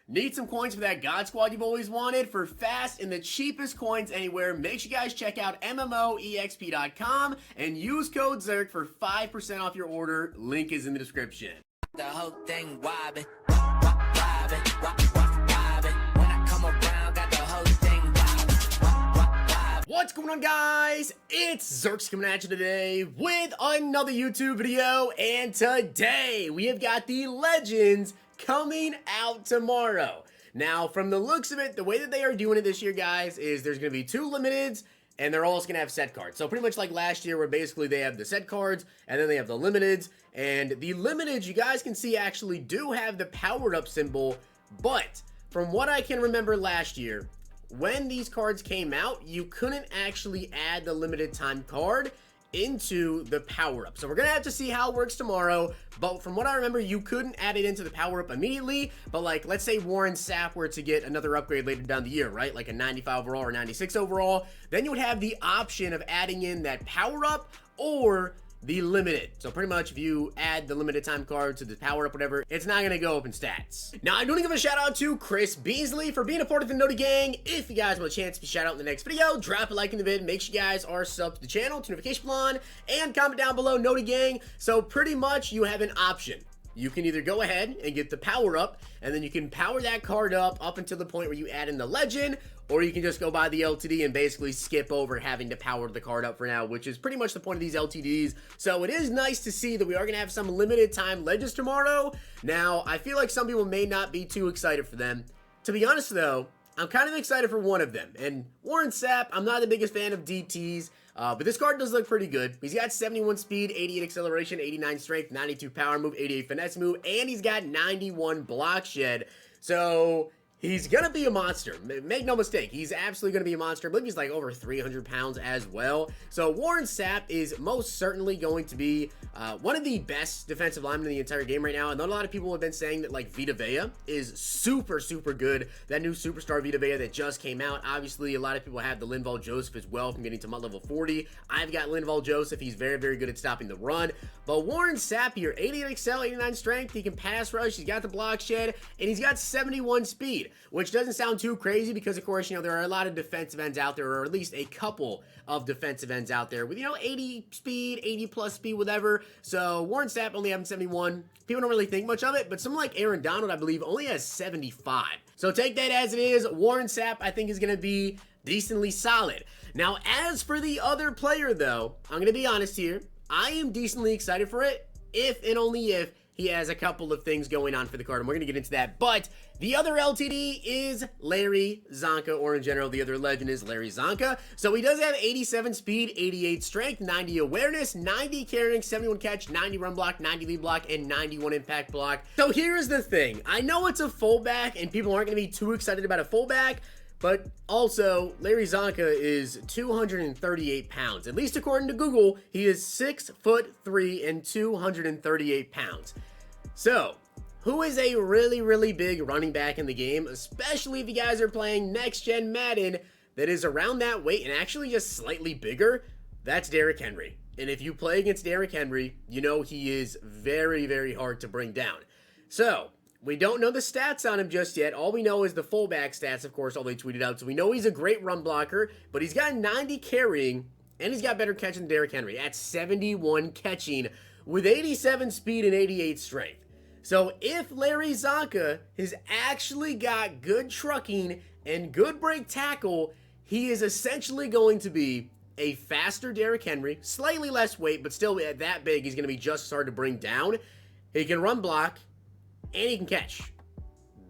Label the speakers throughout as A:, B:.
A: Need some coins for that God Squad you've always wanted? For fast and the cheapest coins anywhere, make sure you guys check out MMOEXP.com and use code ZERK for 5% off your order. Link is in the description.
B: The whole thing wobbin', wobbin'. When I come around, got the whole thing wobbin'.
A: What's going on, guys? It's Zirksee coming at you today with another YouTube video, and today we have got the Legends coming out tomorrow. Now, from the looks of it, the way that they are doing it this year, guys, is there's going to be 2 limiteds, and they're also going to have set cards. So pretty much like last year, where basically they have the set cards, and then they have the limiteds. And the limiteds, you guys can see, actually do have the powered up symbol. But from what I can remember last year, when these cards came out, you couldn't actually add the limited time card into the power up. So we're gonna have to see how it works tomorrow, but from what I remember, you couldn't add it into the power up immediately. But like, let's say Warren Sapp were to get another upgrade later down the year, right, like a 95 overall or 96 overall, then you would have the option of adding in that power up or the limited. So pretty much if you add the limited time card to the power up, whatever, it's not gonna go up in stats. Now, I do want to give a shout out to Chris Beasley for being a part of the Noti Gang. If you guys want a chance to be shout out in the next video, drop a like in the vid, make sure you guys are subbed to the channel, turn notification bell on, and comment down below Noti Gang. So pretty much you have an option. You can either go ahead and get the power up, and then you can power that card up until the point where you add in the legend, or you can just go by the LTD and basically skip over having to power the card up for now, which is pretty much the point of these LTDs. So it is nice to see that we are going to have some limited time legends tomorrow. Now, I feel like some people may not be too excited for them. To be honest though, I'm kind of excited for one of them. And Warren Sapp, I'm not the biggest fan of DTs, but this card does look pretty good. He's got 71 speed, 88 acceleration, 89 strength, 92 power move, 88 finesse move, and he's got 91 block shed. So he's gonna be a monster. Make no mistake, he's absolutely gonna be a monster. I believe he's like over 300 pounds as well. So Warren Sapp is most certainly going to be one of the best defensive linemen in the entire game right now. And a lot of people have been saying that like Vita Vea is super good. That new superstar Vita Vea that just came out. Obviously, a lot of people have the Linval Joseph as well from getting to level 40. I've got Linval Joseph. He's very good at stopping the run. But Warren Sapp here, 88 excel, 89 strength. He can pass rush. He's got the block shed, and he's got 71 speed, which doesn't sound too crazy because, of course, you know, there are a lot of defensive ends out there, or at least a couple of defensive ends out there with, you know, 80 speed, 80 plus speed, whatever. So Warren Sapp only having 71. People don't really think much of it, but someone like Aaron Donald, I believe, only has 75. So take that as it is. Warren Sapp, I think, is going to be decently solid. Now, as for the other player, though, I'm going to be honest here. I am decently excited for it, if and only if he has a couple of things going on for the card, and we're going to get into that. But the other LTD is Larry Zonka, or in general, the other legend is Larry Zonka. So he does have 87 speed, 88 strength, 90 awareness, 90 carrying, 71 catch, 90 run block, 90 lead block, and 91 impact block. So here's the thing. I know it's a fullback, and people aren't going to be too excited about a fullback, but also, Larry Zonka is 238 pounds. At least according to Google, he is 6'3" and 238 pounds. So, who is a really big running back in the game, especially if you guys are playing next-gen Madden that is around that weight and actually just slightly bigger? That's Derrick Henry. And if you play against Derrick Henry, you know he is very hard to bring down. So, we don't know the stats on him just yet. All we know is the fullback stats, of course, all they tweeted out. So we know he's a great run blocker, but he's got 90 carrying, and he's got better catching than Derrick Henry at 71 catching with 87 speed and 88 strength. So if Larry Zonka has actually got good trucking and good break tackle, he is essentially going to be a faster Derrick Henry, slightly less weight, but still at that big, he's going to be just as hard to bring down. He can run block, and he can catch.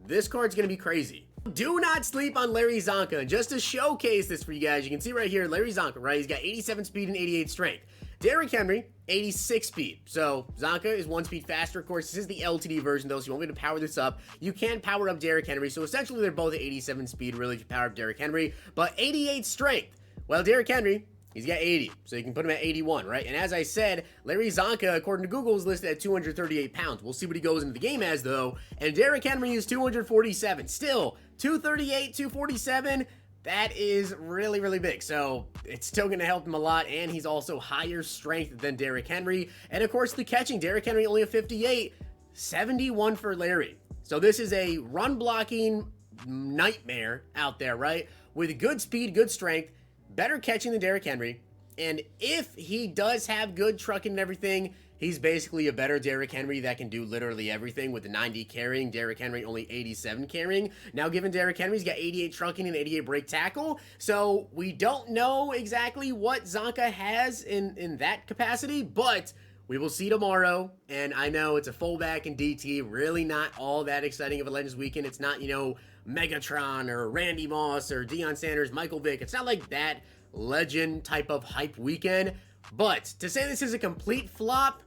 A: This card's going to be crazy. Do not sleep on Larry Zonka. And just to showcase this for you guys, you can see right here, Larry Zonka, right? He's got 87 speed and 88 strength. Derrick Henry, 86 speed. So Zonka is 1 speed faster. Of course, this is the LTD version, though, so you want me to power this up. You can power up Derrick Henry. So essentially, they're both at 87 speed, really, to power up Derrick Henry. But 88 strength. Well, Derrick Henry, he's got 80, so you can put him at 81, right? And as I said, Larry Zonka, according to Google, is listed at 238 pounds. We'll see what he goes into the game as, though. And Derrick Henry is 247. Still, 238, 247, that is really big. So it's still going to help him a lot, and he's also higher strength than Derrick Henry. And, of course, the catching. Derrick Henry only a 58, 71 for Larry. So this is a run blocking nightmare out there, right? With good speed, good strength, better catching than Derrick Henry. And if he does have good trucking and everything, he's basically a better Derrick Henry that can do literally everything with the 90 carrying. Derrick Henry only 87 carrying. Now, given Derrick Henry's got 88 trucking and 88 break tackle, so we don't know exactly what Zonka has in that capacity, but we will see tomorrow. And I know it's a fullback in DT, really not all that exciting of a Legends weekend. It's not, you know, Megatron or Randy Moss or Deion Sanders, Michael Vick. It's not like that legend type of hype weekend. But to say this is a complete flop,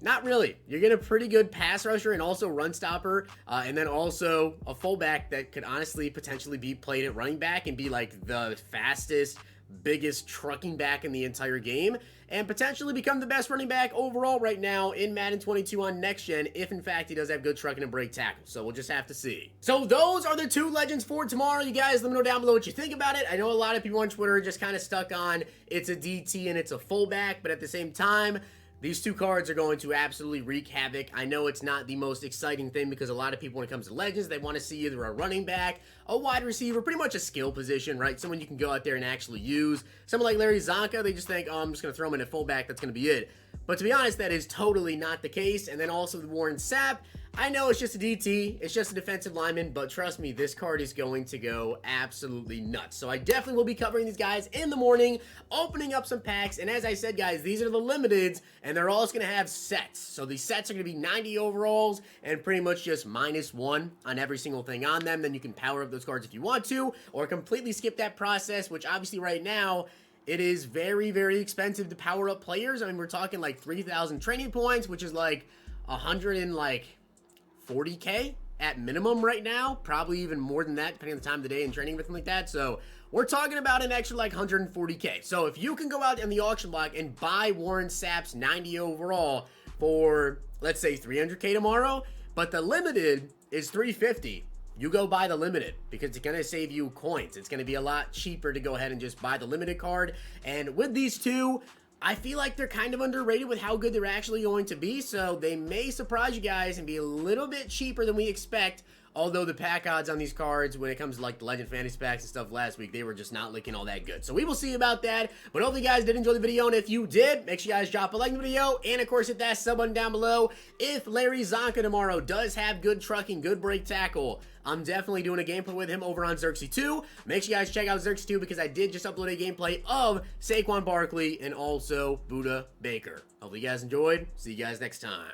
A: not really. You're getting a pretty good pass rusher and also run stopper, and then also a fullback that could honestly potentially be played at running back and be like the fastest, biggest trucking back in the entire game, and potentially become the best running back overall right now in Madden 22 on next gen, if in fact he does have good trucking and break tackle. So we'll just have to see. So those are the two legends for tomorrow. You guys let me know down below what you think about it. I know a lot of people on Twitter are just kind of stuck on it's a DT and it's a fullback, but at the same time, these two cards are going to absolutely wreak havoc. I know it's not the most exciting thing because a lot of people, when it comes to Legends, they want to see either a running back, a wide receiver, pretty much a skill position, right? Someone you can go out there and actually use. Someone like Larry Zonka, they just think, oh, I'm just going to throw him in a fullback. That's going to be it. But to be honest, that is totally not the case. And then also the Warren Sapp. I know it's just a DT, it's just a defensive lineman, but trust me, this card is going to go absolutely nuts. So I definitely will be covering these guys in the morning, opening up some packs, and as I said, guys, these are the limiteds, and they're all going to have sets. So these sets are going to be 90 overalls, and pretty much just -1 on every single thing on them. Then you can power up those cards if you want to, or completely skip that process, which obviously right now, it is very, very expensive to power up players. I mean, we're talking like 3,000 training points, which is like 140K at minimum right now, probably even more than that depending on the time of the day and training, everything like that. So we're talking about an extra like 140K. So if you can go out on the auction block and buy Warren Sapp's 90 overall for, let's say, 300K tomorrow, but the limited is 350, you go buy the limited because it's going to save you coins. It's going to be a lot cheaper to go ahead and just buy the limited card. And with these two, I feel like they're kind of underrated with how good they're actually going to be, so they may surprise you guys and be a little bit cheaper than we expect, although the pack odds on these cards, when it comes to like the Legend Fantasy packs and stuff last week, they were just not looking all that good. So we will see about that, but hopefully you guys did enjoy the video, and if you did, make sure you guys drop a like in the video, and of course hit that sub button down below. If Larry Zonka tomorrow does have good trucking, good break tackle, I'm definitely doing a gameplay with him over on Zirksee 2. Make sure you guys check out Zirksee 2 because I did just upload a gameplay of Saquon Barkley and also Buda Baker. Hopefully you guys enjoyed. See you guys next time.